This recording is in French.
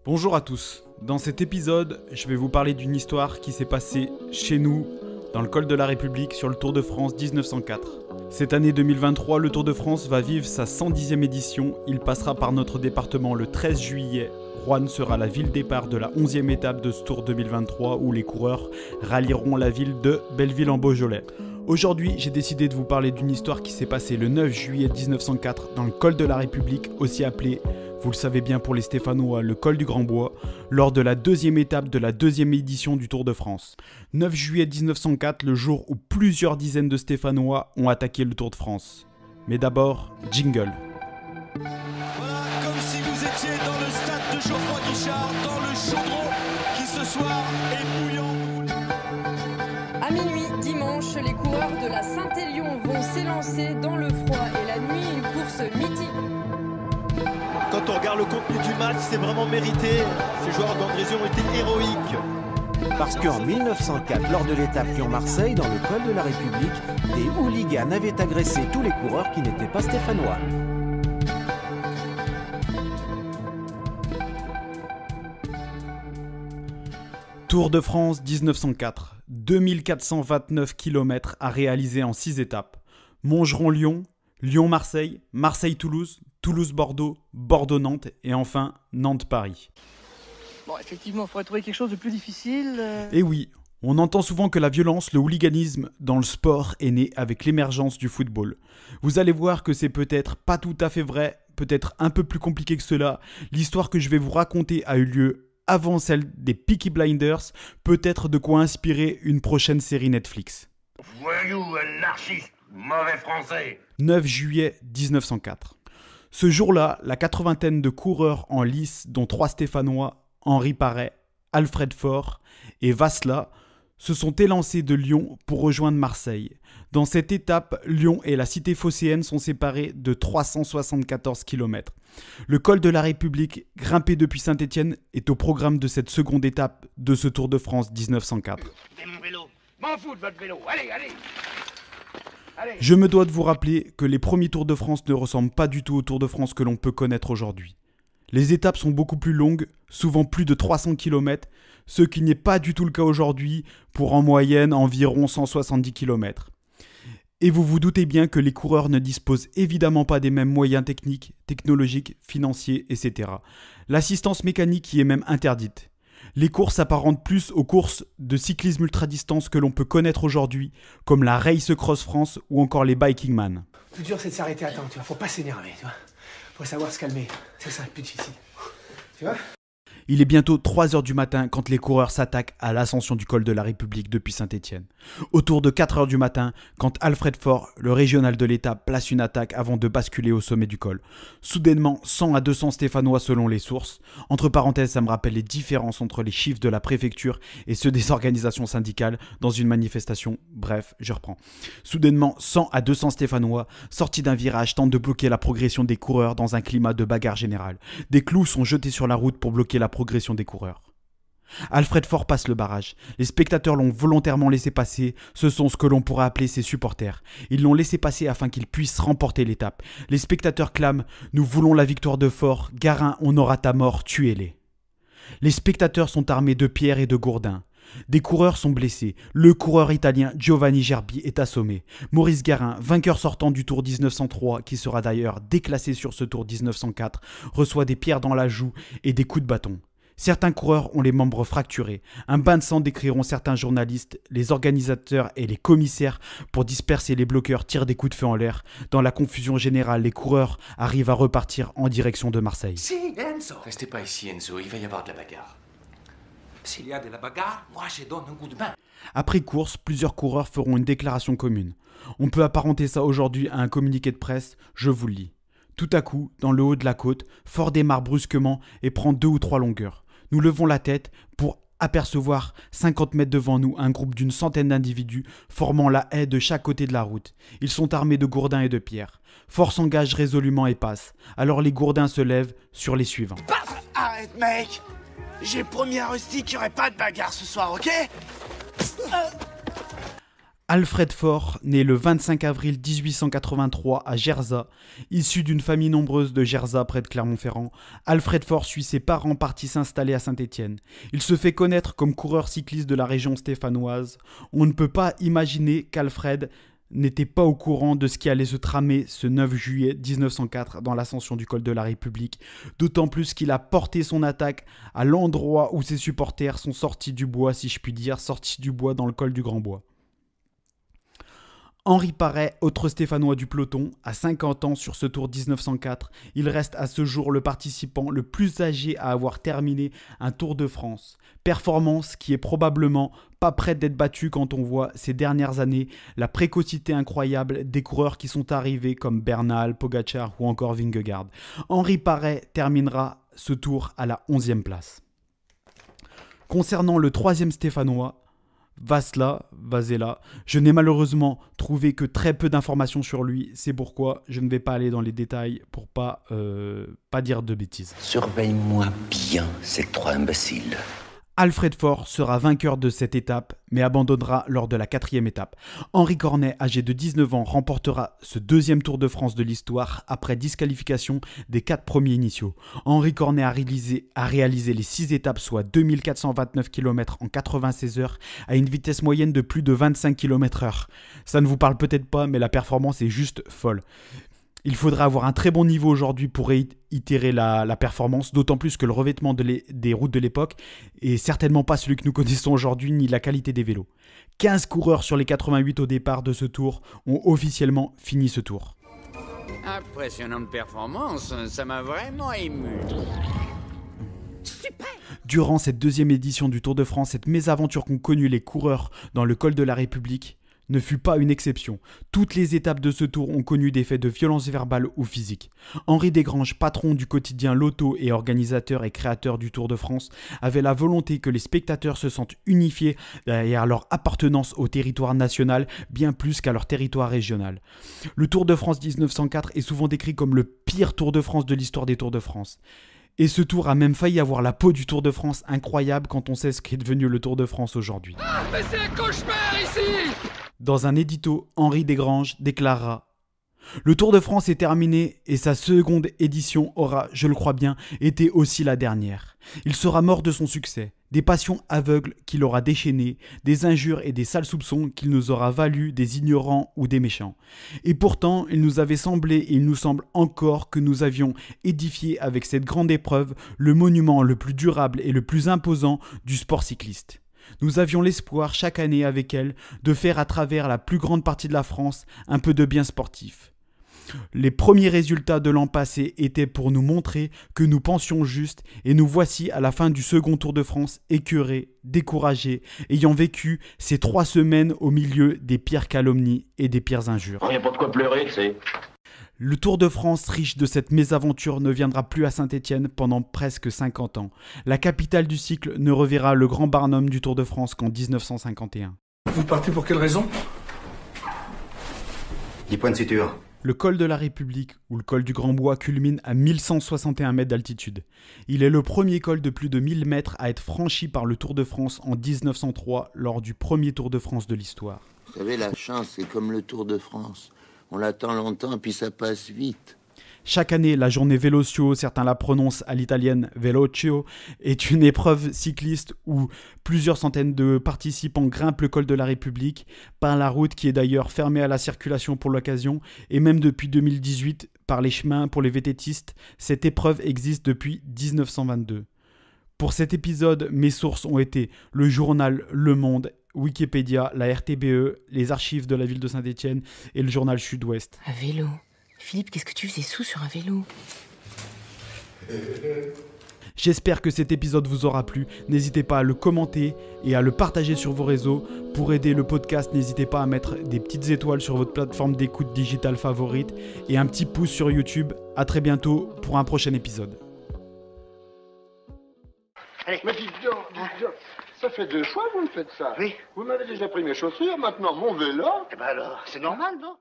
Bonjour à tous, dans cet épisode, je vais vous parler d'une histoire qui s'est passée chez nous, dans le col de la République, sur le Tour de France 1904. Cette année 2023, le Tour de France va vivre sa 110e édition, il passera par notre département le 13 juillet. Roanne sera la ville départ de la 11e étape de ce Tour 2023 où les coureurs rallieront la ville de Belleville-en-Beaujolais. Aujourd'hui, j'ai décidé de vous parler d'une histoire qui s'est passée le 9 juillet 1904 dans le col de la République, aussi appelé, vous le savez bien pour les Stéphanois, le col du Grand Bois, lors de la deuxième étape de la deuxième édition du Tour de France. 9 juillet 1904, le jour où plusieurs dizaines de Stéphanois ont attaqué le Tour de France. Mais d'abord, jingle. Voilà, comme si vous étiez dans le stade de Geoffroy-Guichard, dans le chaudron qui ce soir est bouillant. À minuit, dimanche, les coureurs de la Saint-Élion vont s'élancer dans le froid et la nuit, une course mythique. Quand on regarde le contenu du match, c'est vraiment mérité. Ces joueurs d'Andrézieux ont été héroïques. Parce qu'en 1904, lors de l'étape Lyon-Marseille, dans le col de la République, des hooligans avaient agressé tous les coureurs qui n'étaient pas stéphanois. Tour de France 1904, 2429 km à réaliser en 6 étapes. Montgeron-Lyon, Lyon-Marseille, Marseille-Toulouse, Toulouse-Bordeaux, Bordeaux-Nantes et enfin Nantes-Paris. Bon, effectivement, il faudrait trouver quelque chose de plus difficile. Et oui, on entend souvent que la violence, le hooliganisme dans le sport est né avec l'émergence du football. Vous allez voir que c'est peut-être pas tout à fait vrai, peut-être un peu plus compliqué que cela. L'histoire que je vais vous raconter a eu lieu avant celle des Peaky Blinders, peut-être de quoi inspirer une prochaine série Netflix. Voyou, anarchiste, mauvais français. 9 juillet 1904. Ce jour-là, la 80aine de coureurs en lice, dont 3 Stéphanois, Henri Parret, Alfred Faure et Vasla, se sont élancés de Lyon pour rejoindre Marseille. Dans cette étape, Lyon et la cité phocéenne sont séparés de 374 km. Le col de la République, grimpé depuis Saint-Étienne, est au programme de cette seconde étape de ce Tour de France 1904. C'est mon vélo. M'en fous de votre vélo. Allez, allez. Je me dois de vous rappeler que les premiers Tours de France ne ressemblent pas du tout au Tour de France que l'on peut connaître aujourd'hui. Les étapes sont beaucoup plus longues, souvent plus de 300 km, ce qui n'est pas du tout le cas aujourd'hui pour en moyenne environ 170 km. Et vous vous doutez bien que les coureurs ne disposent évidemment pas des mêmes moyens techniques, technologiques, financiers, etc. L'assistance mécanique y est même interdite. Les courses s'apparentent plus aux courses de cyclisme ultra-distance que l'on peut connaître aujourd'hui, comme la Race Cross France ou encore les Biking Man. Le plus dur, c'est de s'arrêter à temps, tu vois. Faut pas s'énerver, tu vois. Faut savoir se calmer. C'est ça le plus difficile. Tu vois ? Il est bientôt 3h du matin quand les coureurs s'attaquent à l'ascension du col de la République depuis Saint-Étienne. Autour de 4h du matin, quand Alfred Faure, le régional de l'étape, place une attaque avant de basculer au sommet du col. Soudainement, 100 à 200 Stéphanois selon les sources. Entre parenthèses, ça me rappelle les différences entre les chiffres de la préfecture et ceux des organisations syndicales dans une manifestation. Bref, je reprends. Soudainement, 100 à 200 Stéphanois, sortis d'un virage, tentent de bloquer la progression des coureurs dans un climat de bagarre générale. Des clous sont jetés sur la route pour bloquer la progression des coureurs. Alfred Faure passe le barrage. Les spectateurs l'ont volontairement laissé passer. Ce sont ce que l'on pourrait appeler ses supporters. Ils l'ont laissé passer afin qu'il puisse remporter l'étape. Les spectateurs clament « Nous voulons la victoire de Faure. Garin, on aura ta mort, tuez-les ». Les spectateurs sont armés de pierres et de gourdins. Des coureurs sont blessés. Le coureur italien Giovanni Gerbi est assommé. Maurice Garin, vainqueur sortant du Tour 1903, qui sera d'ailleurs déclassé sur ce Tour 1904, reçoit des pierres dans la joue et des coups de bâton. Certains coureurs ont les membres fracturés. Un bain de sang décriront certains journalistes. Les organisateurs et les commissaires, pour disperser les bloqueurs, tirent des coups de feu en l'air. Dans la confusion générale, les coureurs arrivent à repartir en direction de Marseille. Si, Enzo. Restez pas ici, Enzo. Il va y avoir de la bagarre. S'il y a de la bagarre, moi je donne un coup de main. Après course, plusieurs coureurs feront une déclaration commune. On peut apparenter ça aujourd'hui à un communiqué de presse, je vous le lis. Tout à coup, dans le haut de la côte, Faure démarre brusquement et prend 2 ou 3 longueurs. Nous levons la tête pour apercevoir 50 mètres devant nous un groupe d'une centaine d'individus formant la haie de chaque côté de la route. Ils sont armés de gourdins et de pierres. Faure s'engage résolument et passe. Alors les gourdins se lèvent sur les suivants. Paf! Arrête, mec! J'ai promis à Rusty qu'il n'y aurait pas de bagarre ce soir, ok? Alfred Faure, né le 25 avril 1883 à Gerzat, issu d'une famille nombreuse de Gerzat près de Clermont-Ferrand, Alfred Faure suit ses parents partis s'installer à Saint-Étienne. Il se fait connaître comme coureur cycliste de la région stéphanoise. On ne peut pas imaginer qu'Alfred n'était pas au courant de ce qui allait se tramer ce 9 juillet 1904 dans l'ascension du col de la République, d'autant plus qu'il a porté son attaque à l'endroit où ses supporters sont sortis du bois, si je puis dire, sortis du bois dans le col du Grand Bois. Henri Parret, autre Stéphanois du peloton, à 50 ans sur ce Tour 1904, il reste à ce jour le participant le plus âgé à avoir terminé un Tour de France. Performance qui est probablement pas prête d'être battue quand on voit ces dernières années la précocité incroyable des coureurs qui sont arrivés comme Bernal, Pogačar ou encore Vingegaard. Henri Parret terminera ce Tour à la 11e place. Concernant le troisième Stéphanois, Vasela, je n'ai malheureusement trouvé que très peu d'informations sur lui, c'est pourquoi je ne vais pas aller dans les détails pour pas dire de bêtises. Surveille-moi bien ces trois imbéciles. Alfred Faure sera vainqueur de cette étape, mais abandonnera lors de la 4e étape. Henri Cornet, âgé de 19 ans, remportera ce deuxième Tour de France de l'histoire après disqualification des 4 premiers initiaux. Henri Cornet a réalisé les 6 étapes, soit 2429 km en 96 heures, à une vitesse moyenne de plus de 25 km/h. Ça ne vous parle peut-être pas, mais la performance est juste folle. Il faudra avoir un très bon niveau aujourd'hui pour réitérer la performance, d'autant plus que le revêtement des routes de l'époque est certainement pas celui que nous connaissons aujourd'hui, ni la qualité des vélos. 15 coureurs sur les 88 au départ de ce tour ont officiellement fini ce tour. Impressionnante performance, ça m'a vraiment ému. Super! Durant cette deuxième édition du Tour de France, cette mésaventure qu'ont connue les coureurs dans le col de la République ne fut pas une exception. Toutes les étapes de ce tour ont connu des faits de violence verbale ou physique. Henri Desgranges, patron du quotidien L'Auto et organisateur et créateur du Tour de France, avait la volonté que les spectateurs se sentent unifiés derrière leur appartenance au territoire national, bien plus qu'à leur territoire régional. Le Tour de France 1904 est souvent décrit comme le pire Tour de France de l'histoire des Tours de France. Et ce tour a même failli avoir la peau du Tour de France, incroyable quand on sait ce qu'est devenu le Tour de France aujourd'hui. Ah, mais c'est un cauchemar ici! Dans un édito, Henri Desgranges déclara « Le Tour de France est terminé et sa seconde édition aura, je le crois bien, été aussi la dernière. Il sera mort de son succès, des passions aveugles qu'il aura déchaînées, des injures et des sales soupçons qu'il nous aura valu des ignorants ou des méchants. Et pourtant, il nous avait semblé et il nous semble encore que nous avions édifié avec cette grande épreuve le monument le plus durable et le plus imposant du sport cycliste. Nous avions l'espoir chaque année avec elle de faire à travers la plus grande partie de la France un peu de bien sportif. Les premiers résultats de l'an passé étaient pour nous montrer que nous pensions juste et nous voici à la fin du second Tour de France écœurés, découragés, ayant vécu ces 3 semaines au milieu des pires calomnies et des pires injures. Il n'y a pas de quoi pleurer, c'est... Le Tour de France, riche de cette mésaventure, ne viendra plus à Saint-Étienne pendant presque 50 ans. La capitale du cycle ne reverra le grand Barnum du Tour de France qu'en 1951. Vous partez pour quelle raison? 10 points de suture. Le col de la République, ou le col du Grand Bois, culmine à 1161 mètres d'altitude. Il est le premier col de plus de 1000 mètres à être franchi par le Tour de France en 1903, lors du premier Tour de France de l'histoire. Vous savez, la chance, c'est comme le Tour de France. On l'attend longtemps, puis ça passe vite. Chaque année, la journée Velocio, certains la prononcent à l'italienne Velocio, est une épreuve cycliste où plusieurs centaines de participants grimpent le col de la République par la route qui est d'ailleurs fermée à la circulation pour l'occasion et même depuis 2018 par les chemins pour les vététistes. Cette épreuve existe depuis 1922. Pour cet épisode, mes sources ont été le journal Le Monde, Wikipédia, la RTBE, les archives de la ville de Saint-Étienne et le journal Sud-Ouest. Un vélo. Philippe, qu'est-ce que tu faisais sous sur un vélo? J'espère que cet épisode vous aura plu. N'hésitez pas à le commenter et à le partager sur vos réseaux. Pour aider le podcast, n'hésitez pas à mettre des petites étoiles sur votre plateforme d'écoute digitale favorite et un petit pouce sur YouTube. À très bientôt pour un prochain épisode. Allez. Mais dites donc, ça fait 2 fois que vous me faites ça. Oui. Vous m'avez déjà pris mes chaussures, maintenant mon vélo. Eh ben alors, c'est normal, non?